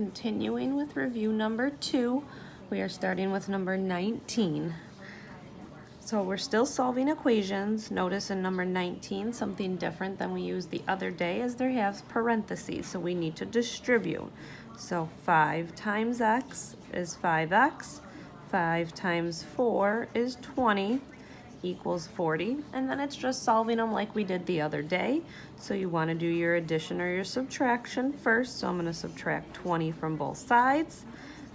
Continuing with review number 2, we are starting with number 19. So we're still solving equations. Notice in number 19, something different than we used the other day is there has parentheses, so we need to distribute. So 5 times x is 5x, 5 times 4 is 20, equals 40, and then it's just solving them like we did the other day. So you want to do your addition or your subtraction first, so I'm going to subtract 20 from both sides.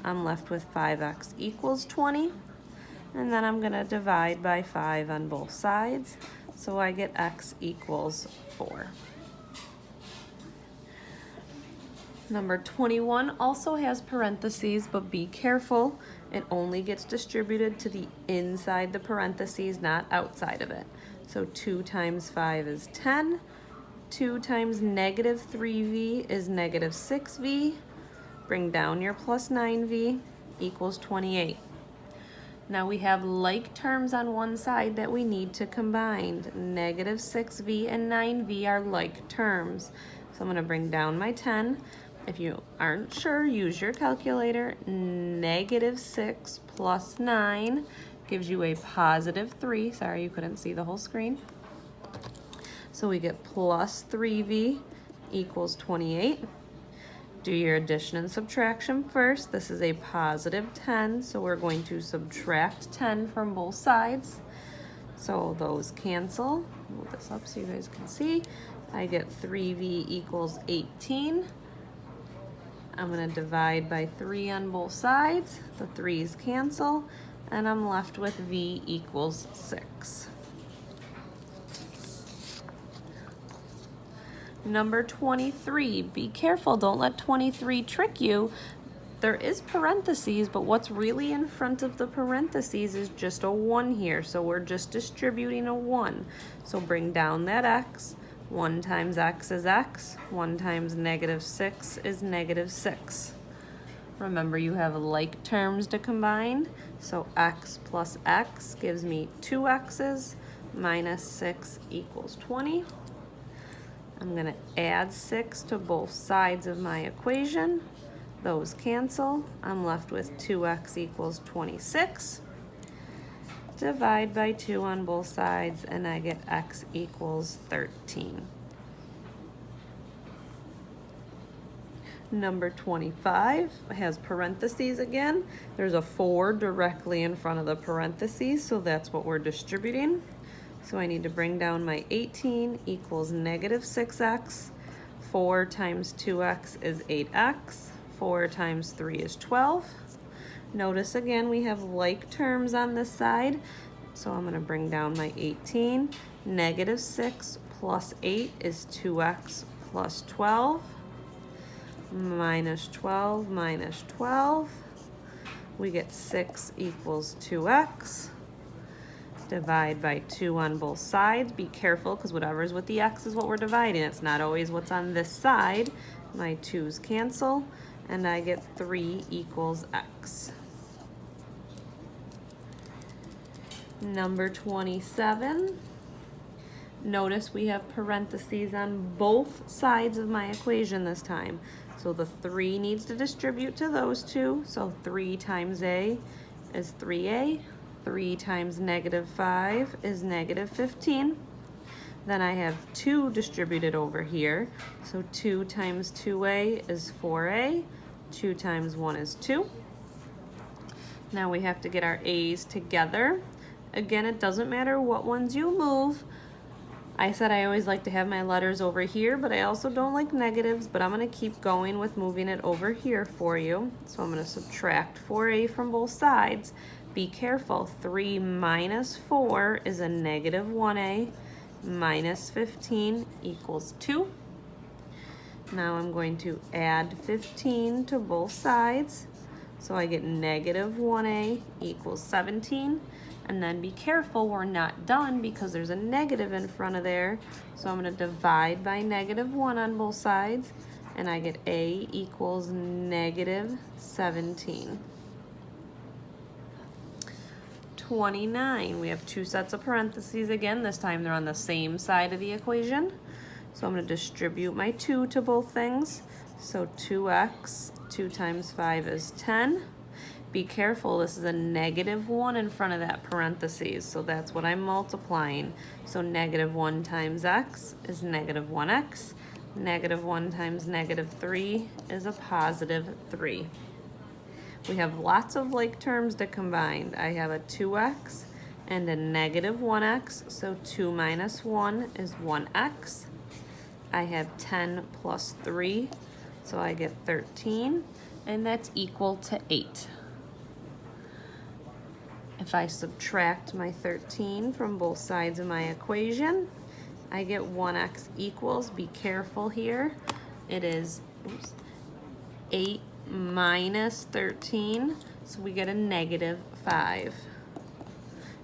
I'm left with 5x equals 20, and then I'm going to divide by 5 on both sides, so I get x equals 4. Number 21 also has parentheses, but be careful. It only gets distributed to the inside the parentheses, not outside of it. So 2 times 5 is 10. 2 times negative 3v is negative 6v. Bring down your plus 9v equals 28. Now we have like terms on one side that we need to combine. Negative 6v and 9v are like terms. So I'm going to bring down my 10. If you aren't sure, use your calculator. Negative 6 plus 9 gives you a positive 3. Sorry, you couldn't see the whole screen. So we get plus 3v equals 28. Do your addition and subtraction first. This is a positive 10, so we're going to subtract 10 from both sides. So those cancel. Move this up so you guys can see. I get 3v equals 18. I'm going to divide by 3 on both sides. The 3's cancel, and I'm left with v equals 6. Number 23, be careful, don't let 23 trick you. There is parentheses, but what's really in front of the parentheses is just a 1 here, so we're just distributing a 1. So bring down that x. 1 times x is x. 1 times negative 6 is negative 6. Remember, you have like terms to combine, so x plus x gives me 2 x's minus 6 equals 20. I'm going to add 6 to both sides of my equation. Those cancel. I'm left with 2x equals 26. Divide by 2 on both sides, and I get x equals 13. Number 25 has parentheses again. There's a 4 directly in front of the parentheses, so that's what we're distributing. So I need to bring down my 18 equals negative 6x. 4 times 2x is 8x. 4 times 3 is 12. Notice again we have like terms on this side. So I'm going to bring down my 18. Negative 6 plus 8 is 2x plus 12. Minus 12 minus 12. We get 6 equals 2x. Divide by 2 on both sides. Be careful, because whatever's with the x is what we're dividing. It's not always what's on this side. My 2's cancel, and I get 3 equals x. Number 27. Notice we have parentheses on both sides of my equation this time. So the 3 needs to distribute to those two. So 3 times a is 3a. 3 times negative 5 is negative 15. Then I have 2 distributed over here. So 2 times 2a is 4a. 2 times 1 is 2. Now we have to get our a's together. Again, it doesn't matter what ones you move. I said I always like to have my letters over here, but I also don't like negatives, but I'm going to keep going with moving it over here for you. So I'm going to subtract 4a from both sides. Be careful, 3 minus 4 is a negative 1a, minus 15 equals 2. Now I'm going to add 15 to both sides, so I get negative 1a equals 17. And then be careful, we're not done because there's a negative in front of there. So I'm going to divide by negative 1 on both sides, and I get a equals negative 17. 29, we have 2 sets of parentheses again. This time they're on the same side of the equation. So I'm going to distribute my 2 to both things. So 2x, 2 times 5 is 10. Be careful, this is a -1 in front of that parentheses, so that's what I'm multiplying. So -1 times x is -1x. -1 times -3 is a +3. We have lots of like terms to combine. I have a 2x and a -1x, so 2 minus 1 is 1x. I have 10 plus 3, so I get 13, and that's equal to 8. If I subtract my 13 from both sides of my equation, I get 1x equals, be careful here, it is 8 minus 13, so we get a -5.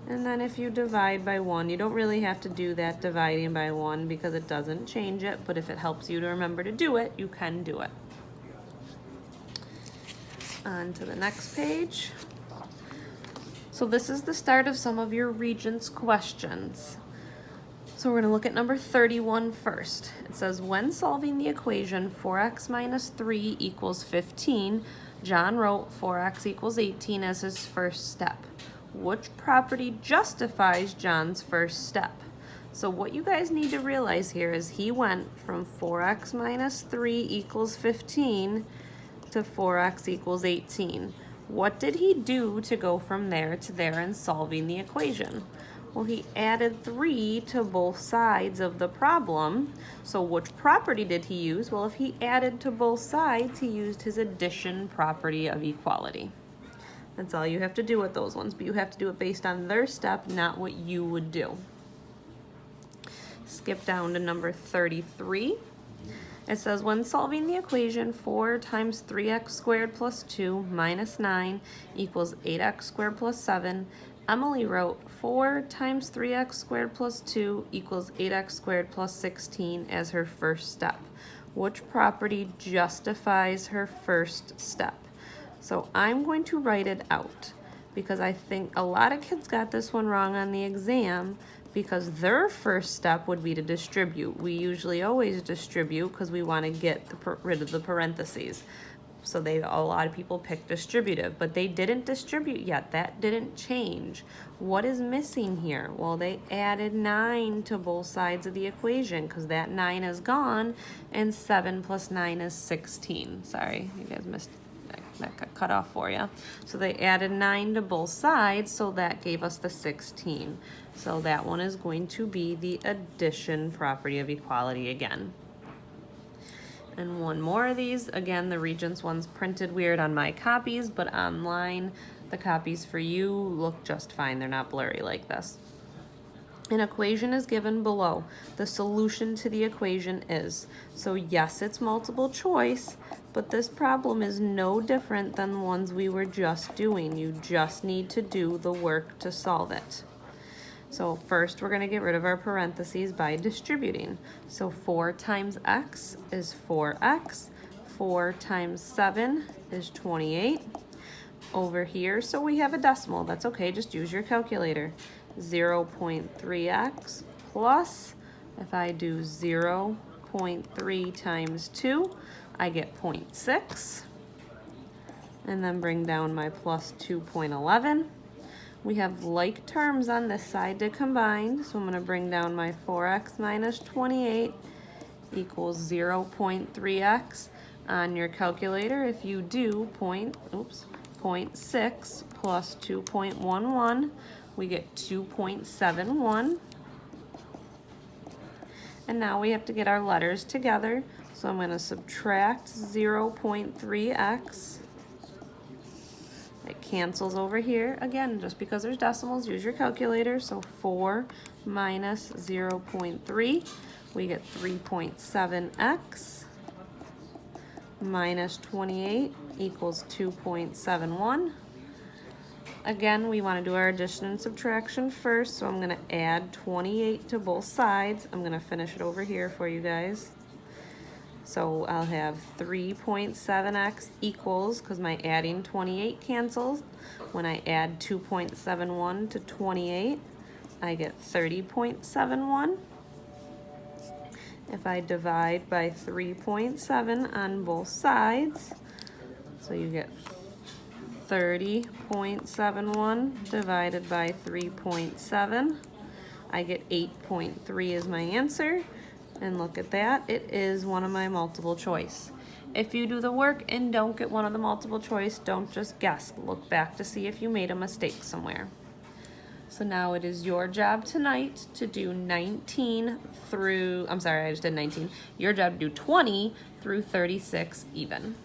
And then if you divide by 1, you don't really have to do that dividing by 1 because it doesn't change it, but if it helps you to remember to do it, you can do it. On to the next page. So this is the start of some of your Regents questions. So we're going to look at number 31 first. It says, when solving the equation 4x minus 3 equals 15, John wrote 4x equals 18 as his first step. Which property justifies John's first step? So what you guys need to realize here is he went from 4x minus 3 equals 15 to 4x equals 18. What did he do to go from there to there in solving the equation? Well, he added 3 to both sides of the problem. So which property did he use? Well, if he added to both sides, he used his addition property of equality. That's all you have to do with those ones, but you have to do it based on their step, not what you would do. Skip down to number 33. It says, when solving the equation 4 times 3x squared plus 2 minus 9 equals 8x squared plus 7, Emily wrote 4 times 3x squared plus 2 equals 8x squared plus 16 as her first step. Which property justifies her first step? So I'm going to write it out because I think a lot of kids got this one wrong on the exam because their first step would be to distribute. We usually always distribute because we want to get rid of the parentheses. So a lot of people picked distributive, but they didn't distribute yet. That didn't change. What is missing here? Well, they added 9 to both sides of the equation because that 9 is gone, and 7 plus 9 is 16. Sorry, you guys missed that got cut off for you. So they added 9 to both sides, so that gave us the 16. So that one is going to be the addition property of equality again. And one more of these. Again, the Regents one's printed weird on my copies, but online, the copies for you look just fine. They're not blurry like this. An equation is given below. The solution to the equation is. So yes, it's multiple choice, but this problem is no different than the ones we were just doing. You just need to do the work to solve it. So first we're going to get rid of our parentheses by distributing. So 4 times x is 4x. 4 times 7 is 28. Over here, so we have a decimal. That's okay, just use your calculator. 0.3x plus, if I do 0.3 times 2, I get 0.6. And then bring down my plus 2.11. We have like terms on this side to combine, so I'm going to bring down my 4x minus 28 equals 0.3x. On your calculator, if you do 0.6 plus 2.11, we get 2.71. And now we have to get our letters together, so I'm going to subtract 0.3x. It cancels over here. Again, just because there's decimals, use your calculator. So 4 minus 0.3, we get 3.7x minus 28 equals 2.71. Again, we want to do our addition and subtraction first, so I'm going to add 28 to both sides. I'm going to finish it over here for you guys. So I'll have 3.7x equals, because my adding 28 cancels. When I add 2.71 to 28, I get 30.71. If I divide by 3.7 on both sides, So you get 30.71 divided by 3.7. I get 8.3 as my answer. And look at that, it is one of my multiple choice. If you do the work and don't get one of the multiple choice, don't just guess. Look back to see if you made a mistake somewhere. So now it is your job tonight to do 19 through, I'm sorry, I just did 19. Your job to do 20 through 36 even.